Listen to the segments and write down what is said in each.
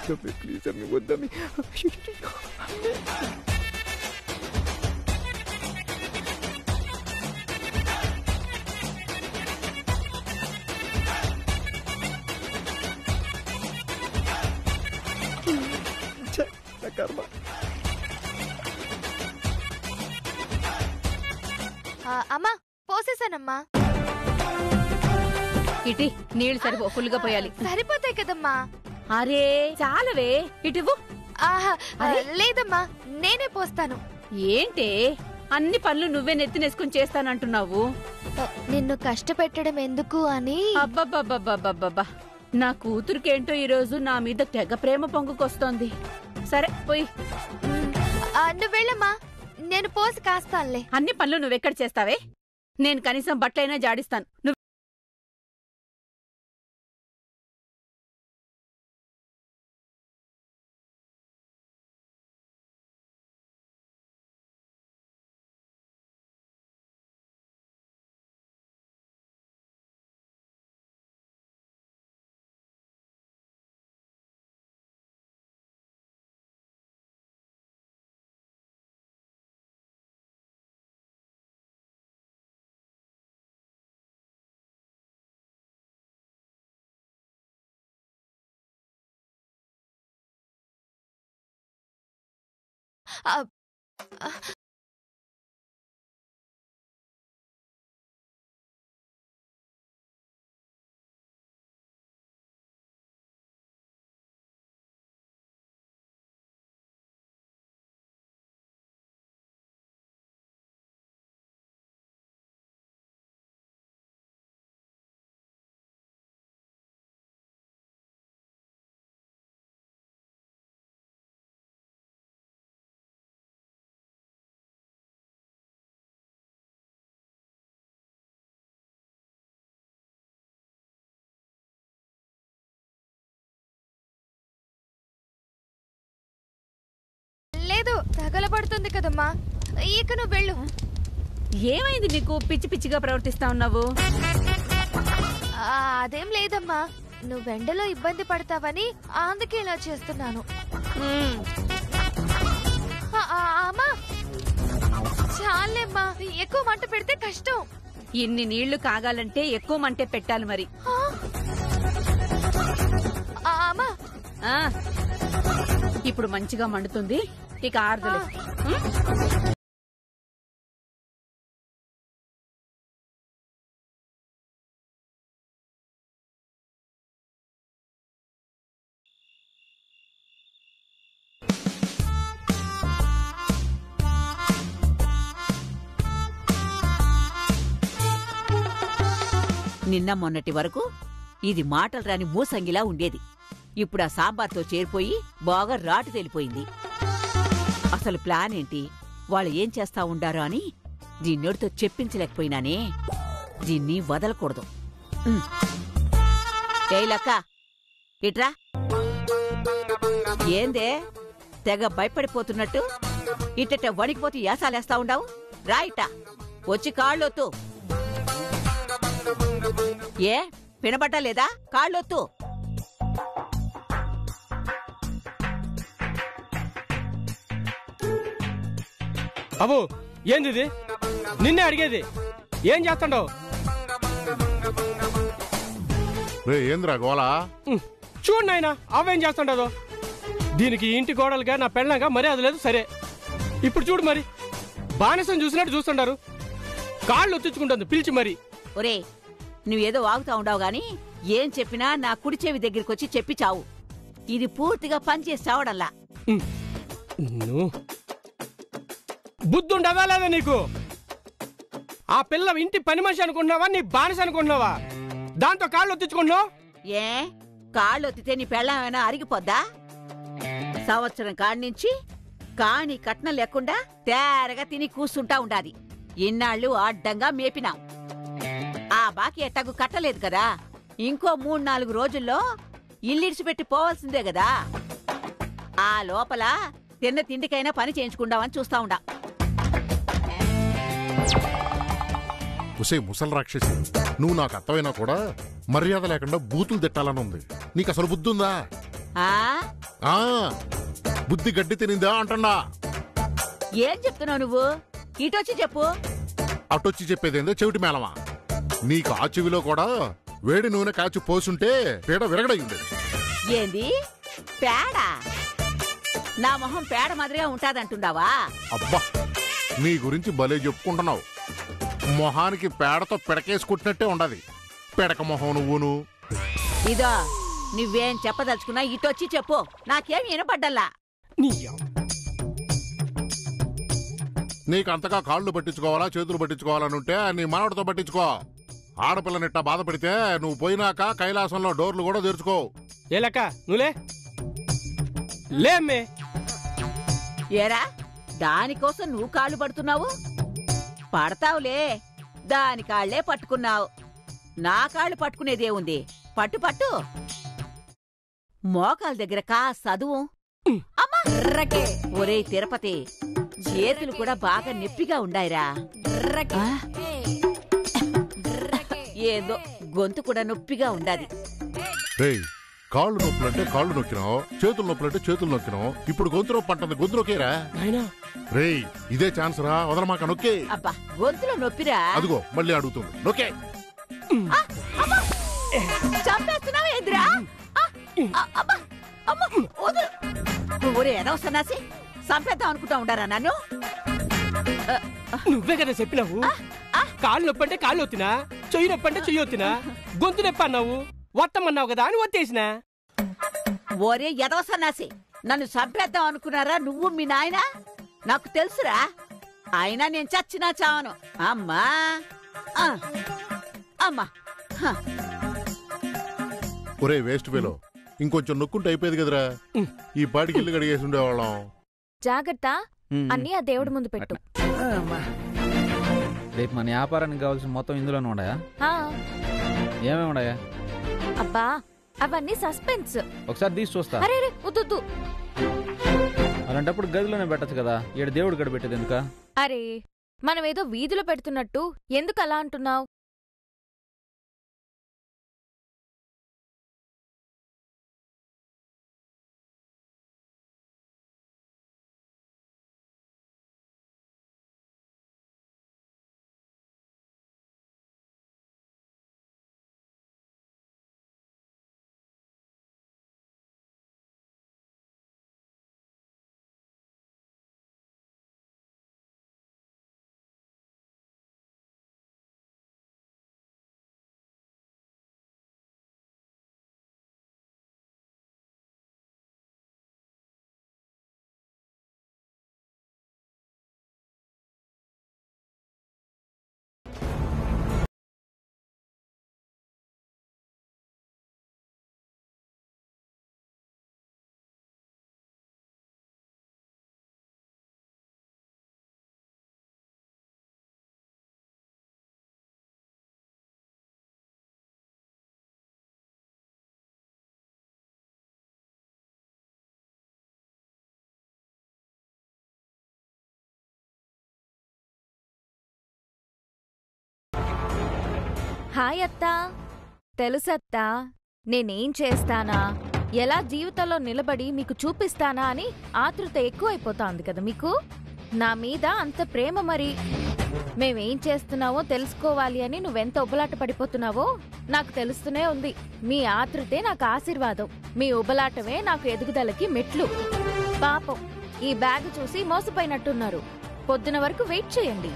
వద్దమ్మి please అమ్మి వద్దమ్మి. అమ్మా పోసేసానమ్మా. ఇటీ నీళ్లు సరిపో ఫుల్గా పోయాలి. సరిపోతాయి కదమ్మా. అరే చాలవే ఇటువు. లేదమ్మా నేనే పోస్తాను. ఏంటే అన్ని పనులు నువ్వే నెత్తినేసుకుని చేస్తానంటున్నావు? నిన్ను కష్టపెట్టడం ఎందుకు అని. అబ్బబ్బబ్బబ్బబ్బబ్బా నా కూతురికేంటో ఈరోజు నా మీద తెగ ప్రేమ పొంగుకొస్తోంది. సరే పోయి. నువ్వు వెళ్ళమ్మా నేను పోసి కాస్తానులే. అన్ని పనులు నువ్వెక్కడ చేస్తావే? నేను కనీసం బట్టలైనా జాడిస్తాను. లేదు తగలబడుతుంది కదమ్మా. ఇక నువ్వు వెళ్ళు. ఏమైంది నీకు? పిచ్చి పిచ్చిగా ప్రవర్తిస్తా ఉన్నావు. అదేం లేదమ్మా నువ్వెండలో ఇబ్బంది పడతావని అందుకే ఇలా చేస్తున్నాను. అమ్మా చాలేమ్మా ఎక్కువ మంట పెడితే కష్టం. ఇన్ని నీళ్లు కాగాలంటే ఎక్కువ మంటే పెట్టాలి మరి. అమ్మా ఇప్పుడు మంచిగా మండుతుంది. ఇక ఆర్దలే. నిన్న మొన్నటి వరకు ఇది మాటలు రాని మూసంగిలా ఉండేది. ఇప్పుడు ఆ సాంబార్తో చేరిపోయి బాగా రాటు తేలిపోయింది. అసలు ప్లాన్ ఏంటి, వాళ్ళు ఏం చేస్తా ఉండారో అని దీన్నోడితో చెప్పించలేకపోయినానే. దీన్ని వదలకూడదు. ఏలక్క ఇట్రా. ఏందే తెగ భయపడిపోతున్నట్టు ఇట్ట వణికిపోతూ యాసాలేస్తా ఉండావు? రా ఇట్టా వచ్చి కాళ్ళొత్తు. ఏ వినబడ్డా లేదా? కాళ్ళొత్తు. అబ్బో ఏంది? నిన్నే అడిగేది. ఏం చేస్తాండవు? ఏంద్రా గోళా? చూడు నాయనా అవేం చేస్తుండదో. దీనికి ఇంటి గోడలుగా నా పెళ్ళంగా మర్యాద లేదు. సరే ఇప్పుడు చూడు మరి బానిసం చూసినట్టు చూస్తుండారు. కాళ్ళు ఒత్తించుకుంటుంది పిలిచి మరి. ఒరే నువ్వేదో వాగుతా ఉండవు గాని ఏం చెప్పినా నా కుడి చెవి దగ్గరికొచ్చి చెప్పి చావు. ఇది పూర్తిగా పనిచేసి చావడల్లా. బుద్ధుండదా లేదా నీకు? ఆ పిల్ల ఇంటి పని మనిషి అనుకుంటున్నావా, నీ బానిస అనుకుంటున్నావా? దాంతో కాళ్ళు ఒత్తించుకుంటున్నావు. ఏ కాళ్ళు ఒత్తితే నీ పెళ్ళమైనా అరిగిపోద్దా? సంవత్సరం కాడ్నించి కాని కట్నం లేకుండా తేరగా తిని కూస్తుంటా ఉండాది. ఇన్నాళ్ళు అడ్డంగా మేపినాం. ఆ బాకీ ఎట్టకు కట్టలేదు కదా. ఇంకో 3-4 రోజుల్లో ఇల్లిడిచిపెట్టి పోవాల్సిందే కదా. ఆ లోపల తిన్న తిండికైనా పని చేయించుకుందామని చూస్తా ఉండా. ముసలి రాక్షసి, నువ్వు నాకు అత్తమైనా కూడా మర్యాద లేకుండా బూతులు తిట్టాలని ఉంది. నీకు అసలు బుద్ధుందా? ఆ బుద్ధి గడ్డి తినిందా అంటన్నా. ఏం చెప్తున్నావు నువ్వు? ఇటొచ్చి చెప్పు. అటొచ్చి చెప్పేదేందో చెవిటి మేళమా. నీకు ఆ చెవిలో కూడా వేడి నూనె కాచి పోసుంటే పీడ విరగడయ్యుండేది. ఏంది పేడ? నా మొహం పేడ మాదిరిగా ఉంటాదంటుండావా? అబ్బా నీ గురించి భలే చెప్పుకుంటున్నావు. మొహానికి పేడతో పిడకేసుకుంటున్నట్టే ఉండదు. పిడక మొహం నువ్వును. ఇదో నువ్వేం చెప్పదలుచుకున్నా ఇటొచ్చి చెప్పు. నాకేం వినపడ్డల్లా. నీకంతగా కాళ్ళు పట్టించుకోవాలా చేతులు పట్టించుకోవాలని ఉంటే నీ మనవడితో పట్టించుకో. ఆడపిల్లనిట్ట బాధపడితే నువ్వు పోయినాక కైలాసంలో డోర్లు కూడా తెరుచుకో. ఏ లెక్క నువ్వులే లేమ్మే. ఏరా దానికోసం నువ్వు కాళ్ళు పడుతున్నావు? పడతావులే, దాని కాళ్లే పట్టుకున్నావు. నా కాళ్ళు పట్టుకునేదేముంది? పట్టు పట్టు. మోకాల దగ్గర కా చదువు. అమ్మా ఒరే తిరుపతి, చేతులు కూడా బాగా నొప్పిగా ఉండాయిరా. ఏదో గొంతు కూడా నొప్పిగా ఉండాది. కాళ్ళు నొప్పులంటే కాళ్ళు నొక్కినావు, చేతులు నొప్పులంటే చేతులు నొక్కినావు. ఇప్పుడు గొంతు నొప్పి అంటుంది, గొంతు నొక్కేరా? రేయ్ ఇదే ఛాన్స్ రా, వదలమాక నొక్కే. అబ్బా గొంతులో నొప్పిరా? అదిగో మళ్ళీ అడుగుతుంది, నొక్కే. చంపేస్తున్నావు ఎదురా? ఒరే ఏదో సన్నాసి, చంపేద్దాం అనుకుంటా ఉండారా నన్ను? నువ్వే కదా చెప్పినావు కాళ్ళు నొప్పి అంటే కాళ్ళు వత్తినా, చెయ్యి నొప్పి అంటే చెయ్యి వత్తినా, గొంతు నొప్పి అన్నావు, వత్తమన్నావు కదా అని వత్తేసిన. ఒరే ఎదవ సన్నాసి, నన్ను చంపేద్దాం అనుకున్నారా నువ్వు మీ నాయన? నాకు తెలుసురా, అయినా నేను చచ్చినా చావను. అమ్మా అమ్మా. ఒరే వేస్ట్ ఫెలో, ఇంకొంచెం నొక్కుంటే అయిపోయేది కదరా. ఈ పాటికి ఇల్లు కడిగేసి ఉండేవాళ్ళం. జాగ్రత్త, అన్ని ఆ దేవుడి ముందు పెట్టు. రేపు మన వ్యాపారానికి కావాల్సిన మొత్తం ఇందులోనే ఉన్నాయా? ఏమేమి ఉన్నాయా? అబ్బా అవన్నీ సస్పెన్స్. ఒకసారి తీసి చూస్తా. అరే వద్దు. అలాంటప్పుడు గదిలోనే పెట్టచ్చు కదా, ఏడు దేవుడు గడి పెట్టేది ఎందుక? అరే మనమేదో వీధిలో పెడుతున్నట్టు ఎందుకు అలా అంటున్నావు? హాయ్ అత్తా, తెలుసత్తా నేనేం చేస్తానా, ఎలా జీవితంలో నిలబడి మీకు చూపిస్తానా అని ఆతృత ఎక్కువైపోతాంది కదా మీకు. నా మీద అంత ప్రేమ, మరి మేమేం చేస్తున్నావో తెలుసుకోవాలి అని నువ్వెంత ఉబలాట పడిపోతున్నావో నాకు తెలుస్తూనే ఉంది. మీ ఆతృతే నాకు ఆశీర్వాదం, మీ ఉబలాటమే నాకు ఎదుగుదలకి మెట్లు. పాపం ఈ బ్యాగ్ చూసి మోసపోయినట్టున్నారు. పొద్దున వరకు వెయిట్ చేయండి.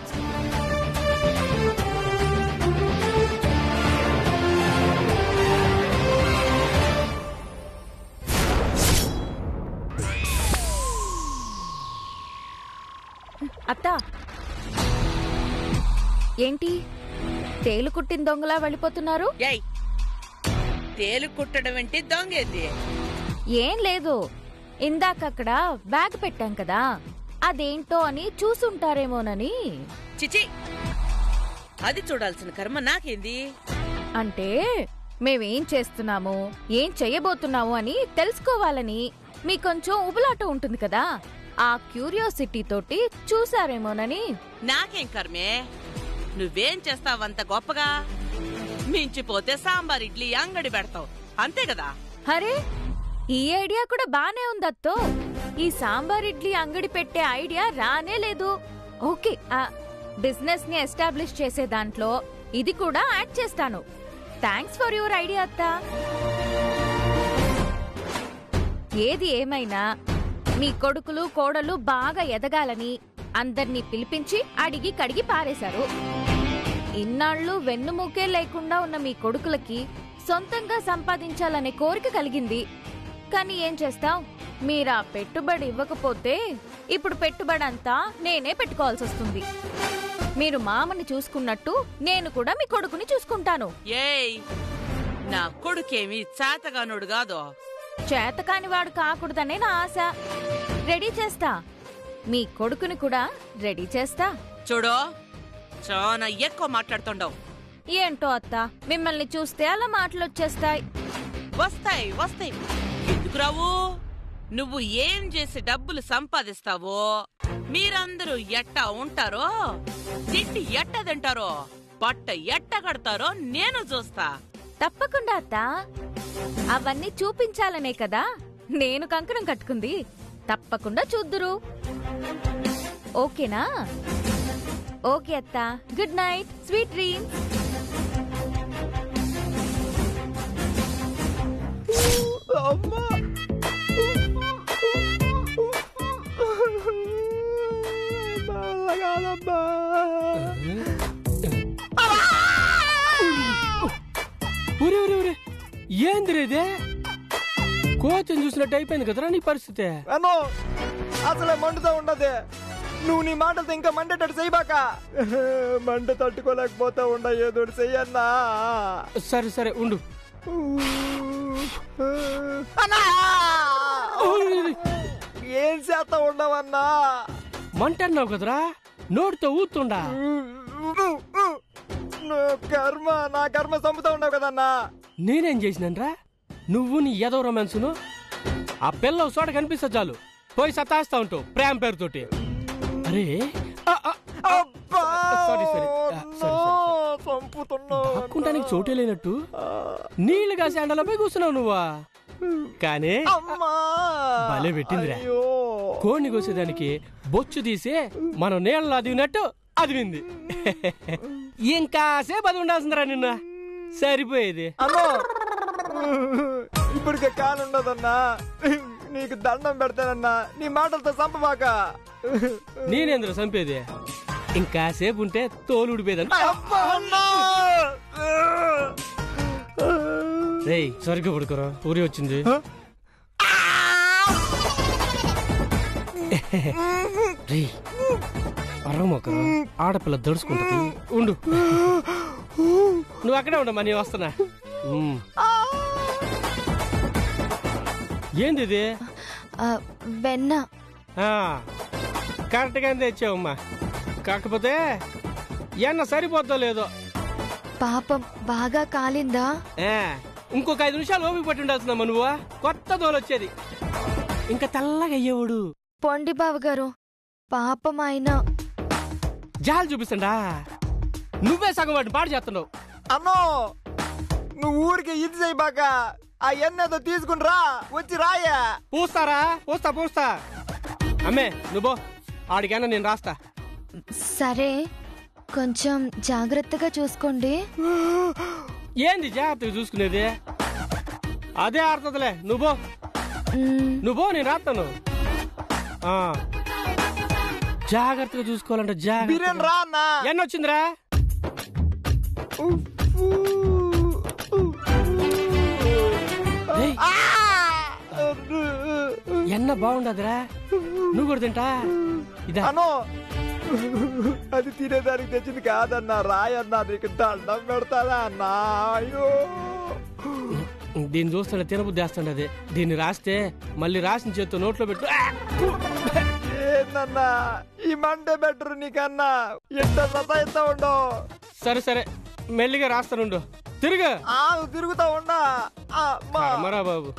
అత్తా ఏంటి తేలు కుట్టిన దొంగలా వెళ్ళిపోతున్నారు? తేలు కుట్టడం ఏంటి, దొంగేది? ఏం లేదు, ఇందాకక్కడ బ్యాగ్ పెట్టాం కదా, అదేంటో అని చూసుంటారేమోనని. చిచి, అది చూడాల్సిన కర్మ నాకేంది? అంటే మేమేం చేస్తున్నాము, ఏం చెయ్యబోతున్నాము అని తెలుసుకోవాలని మీ కొంచెం ఉబలాట ఉంటుంది కదా, ఆ క్యూరియాసిటీ తోటి చూసారేమోనని. నాకేం కర్మే, నువ్వేం చేస్తావంత గొప్పగా? మించిపోతే సాంబార్ ఇడ్లీ అంగడి పెడతావు, అంతే కదా? అరే ఈ ఐడియా కూడా బానే ఉందత్తో. ఈ సాంబార్ ఇడ్లీ అంగడి పెట్టే ఐడియా రానే లేదు. ఓకే, బిజినెస్ ని ఎస్టాబ్లిష్ చేసే దాంట్లో ఇది కూడా యాడ్ చేస్తాను. థ్యాంక్స్ ఫర్ యువర్ ఐడియా అత్తా. ఏది ఏమైనా మీ కొడుకులు కోడలు బాగా ఎదగాలని అందర్నీ పిలిపించి అడిగి కడిగి పారేశారు. ఇన్నాళ్ళు వెన్నుముకే లేకుండా ఉన్న మీ కొడుకులకి సొంతంగా సంపాదించాలనే కోరిక కలిగింది. కానీ ఏం చేస్తావ్, మీరా పెట్టుబడి ఇవ్వకపోతే ఇప్పుడు పెట్టుబడంతా నేనే పెట్టుకోవాల్సి వస్తుంది. మీరు మామని చూసుకున్నట్టు నేను కూడా మీ కొడుకుని చూసుకుంటాను. ఏయ్, నా కొడుకేమి చేతగానోడు కాదు. చేతకాని వాడు కాకూడదనే నా ఆశ. రెడీ చేస్తా, మీ కొడుకుని కూడా రెడీ చేస్తా. చూడు, చాలా ఎక్కువ మాట్లాడుతుండవు. ఏంటో అత్త, మిమ్మల్ని చూస్తే అలా మాటలొచ్చేస్తాయి. వస్తాయి వస్తాయి, ఎందుకు రావు? నువ్వు ఏం చేసి డబ్బులు సంపాదిస్తావో, మీరందరూ ఎట్టా ఉంటారో, తిండి ఎట్ట తింటారో, పట్ట ఎట్ట కడతారో నేను చూస్తా. తప్పకుండా అత్త, అవన్నీ చూపించాలనే కదా నేను కంకణం కట్టుకుంది. తప్పకుండా చూద్దురు. ఓకేనా? ఓకే అత్త, గుడ్ నైట్, స్వీట్ డ్రీమ్స్. ఏందిరేదే? కోచని చూసినట్టు అయిపోయింది కదరా నీ పరిస్థితి. అన్నో, అసలే మండుతా ఉండదు. నువ్వు నీ మాటలతో ఇంకా మండేటట్టు చెయ్యబాక. మంట తట్టుకోలేకపోతా ఉండ, ఏదో చెయ్యన్నా. సరే సరే ఉండు. ఏం చేస్తా ఉండవన్నా? మంట అన్నావు కదరా, నోటితో ఊతుండా. కర్మ, నా కర్మ చంపుతా ఉండవు కదన్నా. నేనేం చేసినరా? నువ్వు నీ ఏదో రొమాన్సును ఆ పిల్ల చోట కనిపిస్తా చాలు పోయి సతాస్తా ఉంటావు ప్రేమ పేరుతోటి. అరే చంపుతున్నావు, చోటే లేనట్టు నీళ్లు కాసి ఎండలపై కూర్చున్నావు నువ్వా. కానీ భలే పెట్టిందిరా. కోడిని కోసేదానికి బొచ్చు తీసి మనం నీళ్ళలో అదివినట్టు అదివింది. ఇంకాసేపు అది ఉండాల్సిందిరా నిన్న. సరిపోయేది. అమ్మో, ఇప్పటికే కానుండదన్నా. నీకు దండం పెడతానన్నా, నీ మాటలతో చంపబాక. నేనేంద్ర చంపేది? ఇంకాసేపు ఉంటే తోలు ఉడిపోయేదని. రేయ్, సరిగ్గా పడుకోరా, ఊరి వచ్చింది. రేయ్, అరవమోకరా, ఆడపిల్ల దడుచుకుంటుంది. ఉండు, నువ్వు అక్కడే ఉండమ్మా, నేను వస్తున్నా. ఏంది ఇది? వెన్న. కరెక్ట్ గా తెచ్చావమ్మా. కాకపోతే ఎన్న సరిపోతా లేదో. పాపం బాగా కాలిందా? ఇంకొక 5 నిమిషాలు ఓపిక పట్టి ఉండాల్సిందమ్మా. నువ్వు కొత్త తోలొచ్చేది ఇంకా తెల్లగా అయ్యేవాడు. పొండి బావగారు, పాపం ఆయన జాలు చూపిస్తండా. నువ్వే సగం వాడిని పాడు చేస్తున్నావు. అన్నో, నువ్వు ఊరికి ఇది చేయబాక. ఆ ఎన్నేదో తీసుకుని రా, వచ్చి రాయా. పూస్తారా? పూస్తా. అమ్మే నువ్వు ఆడికైనా నేను రాస్తా. సరే, కొంచెం జాగ్రత్తగా చూసుకోండి. ఏంది జాగ్రత్తగా చూసుకునేది? అదే ఆడుతుందిలే. నువ్వు నేను రాస్తాను. జాగ్రత్తగా చూసుకోవాలంటే బిర్యానీ రా అన్న. ఎన్నొచ్చిందిరా? ఎన్న బాగుండదురా, నువ్వు కూడా తింటా. ఇదానో, అది తినేదానికి తెచ్చింది కాదన్నా. రాయన్నా, నీకు దండం పెడతాదా అన్నా? అయ్యో, దీన్ని చూస్తుండే తినబుద్ధి వేస్తుండే. అది దీన్ని రాస్తే మళ్ళీ రాసిన చేత్తో నోట్లో పెట్టు. ఏందన్నా, ఈ మండే బెటర్ నీకన్నా. ఎంత సతాయిస్తా ఉండవు. సరే మెల్లిగా రాస్తానుండు. తిరుగుతా ఉండా. మరా బాబు,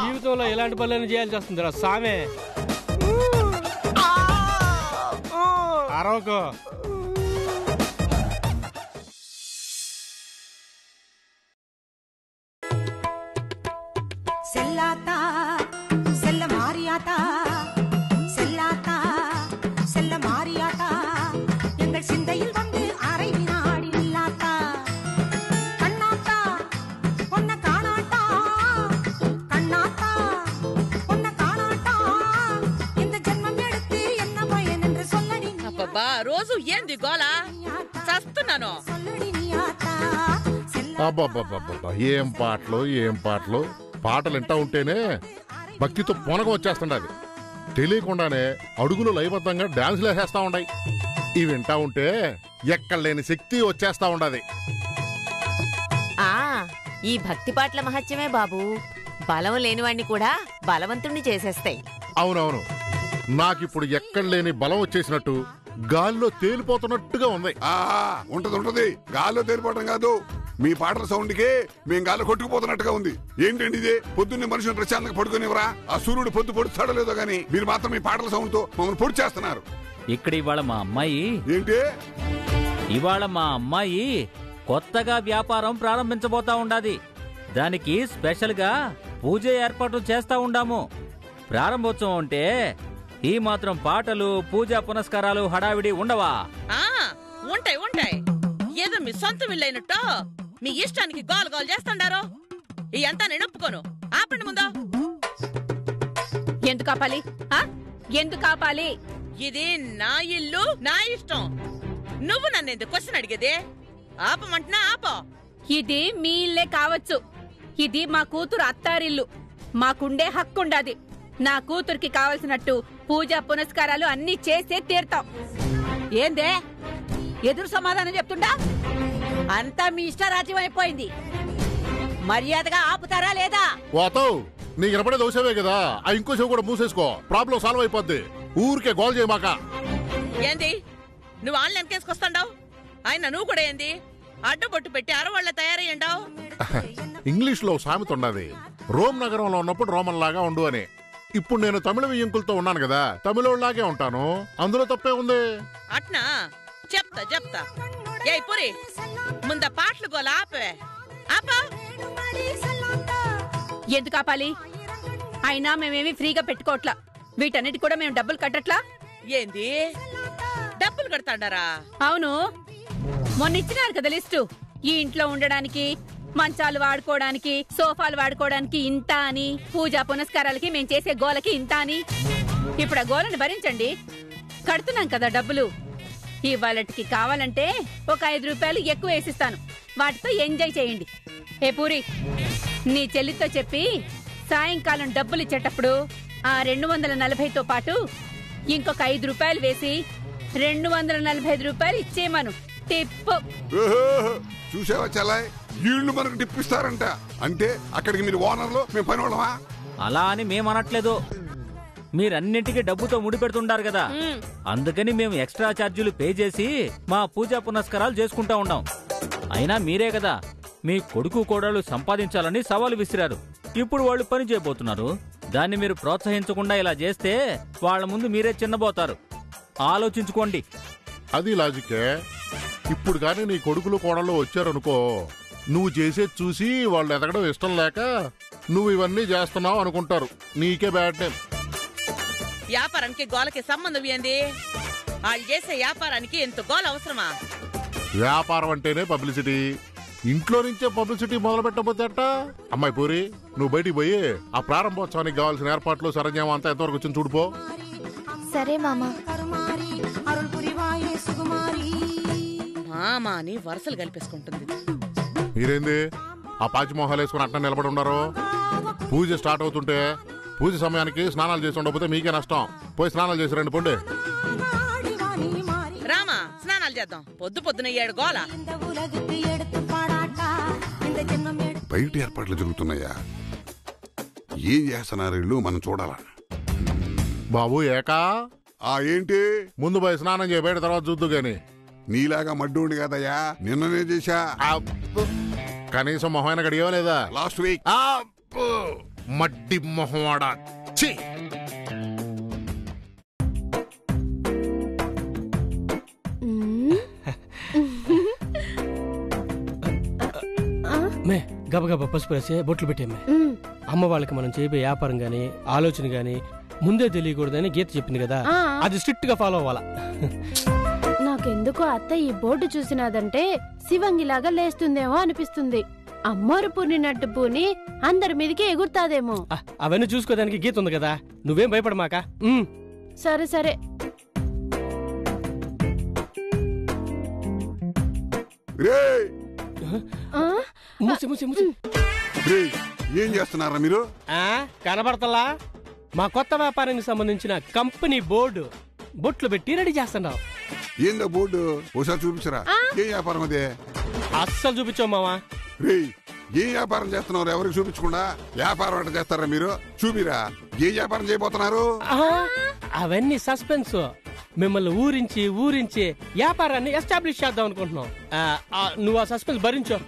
జీవితంలో ఎలాంటి పనులను చేయాల్సి వస్తుందిరా సామే. అరవకో. செல்லாத்தா అబ్బా రోజు ఏంది గోలా చస్తున్నాను. అబ్బబ్బబ్బబ్బబ్బా, ఏం పాటలు పాటలు వింటా ఉంటేనే భక్తితో పూనకం వచ్చేస్తుండది. తెలియకుండానే అడుగులు లయబద్ధంగా డాన్సులు వేసేస్తా ఉన్నాయి. ఇవి వింటా ఉంటే ఎక్కడలేని శక్తి వచ్చేస్తా ఉండది. ఈ భక్తి పాటల మహత్యమే బాబు బలం లేనివాణ్ణి కూడా బలవంతుణ్ణి చేసేస్తాయి. అవునవును, నాకిప్పుడు ఎక్కడ లేని బలం వచ్చేసినట్టు గాల్లో తేలిపోతున్నట్టుగా ఉంది. ఉంటది గాల్లో తేలిపోవడం కాదు, మీ పాటల సౌండ్ కి మేం గాల్లో కొట్టుకుపోతున్నట్టుగా ఉంది. ఏంటండి ఇది? పొద్దున్నే మనుషులు ప్రశాంతంగా పడుకునేవరా? ఆ సూర్యుడు పొద్దు పొడుస్తాడో లేదో గానీ మీరు మాత్రం మీ పాటల సౌండ్ తో మమ్మల్ని పొడి చేస్తున్నారు. ఇక్కడ ఇవాళ మా అమ్మాయి ఏంటి? ఇవాళ మా అమ్మాయి కొత్తగా వ్యాపారం ప్రారంభించబోతా ఉండాది. దానికి స్పెషల్ గా పూజ ఏర్పాట్లు చేస్తా ఉండాము. ప్రారంభోత్సవం అంటే ఈ మాత్రం పాటలు పూజా పునస్కారాలు హడావిడి ఉండవా? ఉంటాయి. ఏదో మీ సొంత విల్లైనట్టు మీ ఇష్టానికి గోల్ గోల్ చేస్తుండారు. ఇదంతా నేను ఒప్పుకోను. ఆపండి ముందు. ఎందుకు ఆపాలి? ఇది నా ఇల్లు, నా ఇష్టం. నువ్వు నన్ను క్వశ్చన్ అడిగేది? ఆపమంటున్నా ఆపో. ఇది మీ ఇల్లే కావచ్చు, ఇది మా కూతురు అత్తారిల్లు. మాకుండే హక్కుండాది. నా కూతురికి కావలసినట్టు పూజా పునస్కారాలు అన్ని చేసే తీరుతాం. ఏందే ఎదురు సమాధానం చెప్తుండా? అంతా మీ ఇష్టరాజ్యం అయిపోయింది. మర్యాదగా ఆపుతారా లేదా? వాతావు నీకు వినపడే దోషవే కదా, ఆ ఇంకో చెవి కూడా మూసేసుకో. ప్రాబ్లం సాల్వ్ అయిపోద్ది. ఊరికే గోల్ చేయమాక. ఏంది నువ్వు ఆన్లైన్ కేసుకొస్తాండావు? ఆయన నువ్వు కూడా ఏంది అడ్డుబొట్టు పెట్టి అరవాళ్ళ తయారయ్యండావు? ఇంగ్లీష్ లో సామెత ఉన్నది, రోమ్ నగరంలో ఉన్నప్పుడు రోమన్ లాగా ఉండు అని. ఇప్పుడు నేను తమిళ వియ్యంకులతో ఉన్నాను కదా, తమిళోళ్ళలాగే ఉంటాను. అందులో తప్పే ఉంది. అట్నా? చెప్తా. ఏ పురి ముంద పాటలు గోల ఆపే. ఆపా. ఎందుకు ఆపాలి? అయినా మేమేమి ఫ్రీగా పెట్టుకోవట్లా. వీటన్నిటి కూడా మేము డబ్బులు కట్టట్లా. ఏంది డబ్బులు కడతాండారా? అవును, మొన్న ఇచ్చినారు కదా లిస్టు. ఈ ఇంట్లో ఉండడానికి, మంచాలు వాడుకోవడానికి, సోఫాలు వాడుకోవడానికి ఇంత అని, పూజా పునస్కారాలకి మేం చేసే గోలకి ఇంత అని. ఇప్పుడు ఆ గోలని భరించండి, కడుతున్నాం కదా డబ్బులు. ఇవాళకి కావాలంటే ఒక 5 రూపాయలు ఎక్కువ వేసిస్తాను. వాటితో ఎంజాయ్ చేయండి. ఏ పూరి, నీ చెల్లితో చెప్పి సాయంకాలం డబ్బులు ఇచ్చేటప్పుడు ఆ 240తో పాటు ఇంకొక 5 రూపాయలు వేసి 245 రూపాయలు ఇచ్చేయమను. టిప్పు. చూసావా చెల్లాయ్, వీళ్ళు మనకు టిప్పిస్తారంట. అంటే అక్కడికి మీరు ఓనర్లు, మేము పని వాళ్ళమా? అలా అని మేమనట్లేదు. మీరన్నింటికి డబ్బుతో ముడి పెడుతుంటారు కదా, అందుకని మేము ఎక్స్ట్రా ఛార్జీలు పే చేసి మా పూజా పునస్కారాలు చేసుకుంటా ఉన్నాం. అయినా మీరే కదా మీ కొడుకు కోడలు సంపాదించాలని సవాలు విసిరారు. ఇప్పుడు వాళ్ళు పని చేయబోతున్నారు. దాన్ని మీరు ప్రోత్సహించకుండా ఇలా చేస్తే వాళ్ళ ముందు మీరే చిన్నబోతారు. ఆలోచించుకోండి. అది లాజికే. ఇప్పుడు కానీ నీ కొడుకులు కోడళ్ళు వచ్చారనుకో, నువ్వు చేసేది చూసి వాళ్ళు ఎదగడం ఇష్టం లేక నువ్వు ఇవన్నీ చేస్తున్నావు అనుకుంటారు. నీకే బ్యాడ్ నేమ్. వ్యాపారానికి గోలకి సంబంధం ఏంది? వాళ్ళు చేసే వ్యాపారానికి ఎంత గోల అవసరమా? వ్యాపారం అంటేనే పబ్లిసిటీ. ఇంట్లో నుంచే పబ్లిసిటీ మొదలు పెట్టబోతేట. అమ్మాయి పూరి, నువ్వు బయటికి పోయి ఆ ప్రారంభోత్సవానికి కావాల్సిన ఏర్పాట్లు సరంజామం అంతా ఎంతవరకు వచ్చింది చూడుపో. సరే మామా. మామా అని వరుసలు కలిపేసుకుంటుంది. మీరేంది ఆ పాచి మొహాలు వేసుకుని అట్లా నిలబడి ఉన్నారు? పూజ స్టార్ట్ అవుతుంటే పూజ సమయానికి స్నానాలు చేసి ఉండకపోతే మీకే నష్టం. పోయి స్నానాలు చేసి రండి పొండి. రామా, స్నానాలు చేద్దాం. పొద్దున 7 గోల. బయట ఏర్పాట్లు జరుగుతున్నాయా? ఏం చేస్తున్నారు వీళ్ళు? మనం చూడాలా? బాబు ఏకా ఏంటి? ముందు పోయి స్నానం చేయ, బయట తర్వాత చూద్దు గాని. నీలాగా మడ్డు ఉండి కదయ్యా, నిన్ననే చేశా. కనీసం మొహమైన గడియలేదా? Last week. మడ్డి మొహవాడా. మే గబగబా పసుపు వేసి బొట్లు పెట్టేమే. అమ్మ వాళ్ళకి మనం చేయబోయే వ్యాపారం గాని ఆలోచన గాని ముందే తెలియకూడదని గీత చెప్పింది కదా, అది స్ట్రిక్ట్ గా ఫాలో అవ్వాలా. నాకెందుకో అత్త ఈ బోర్డు చూసినదంటే శివంగిలాగా లేస్తుందేమో అనిపిస్తుంది. అమ్మోరు పూనినట్టు పూని అందరి మీదకి ఎగురుతాదేమో. అవన్నీ చూసుకోదానికి గీత ఉంది కదా, నువ్వేం భయపడమాక. సరే సరే. రేయ్ మూసి మూసి మూసి. రేయ్ ఏం చేస్తున్నారా మీరు? కనబడతలా మా కొత్త వ్యాపారానికి సంబంధించిన కంపెనీ బోర్డు బొట్లు పెట్టి రెడీ చేస్తున్నావు. ఏందా బోర్డు? ఒకసారి చూపించరా. ఏం వ్యాపారం అదే? అస్సలు చూపించావు మావా. రేయ్ ఏం వ్యాపారం చేస్తున్నారు? ఎవరికి చూపించకుండా వ్యాపారం అంటే చేస్తారా మీరు? చూపిరా ఏం వ్యాపారం చేయబోతున్నారు? అవన్నీ సస్పెన్స్. మిమ్మల్ని ఊరించి వ్యాపారాన్ని ఎస్టాబ్లిష్ చేద్దాం అనుకుంటున్నాం. నువ్వు ఆ సస్పెన్స్ భరించో.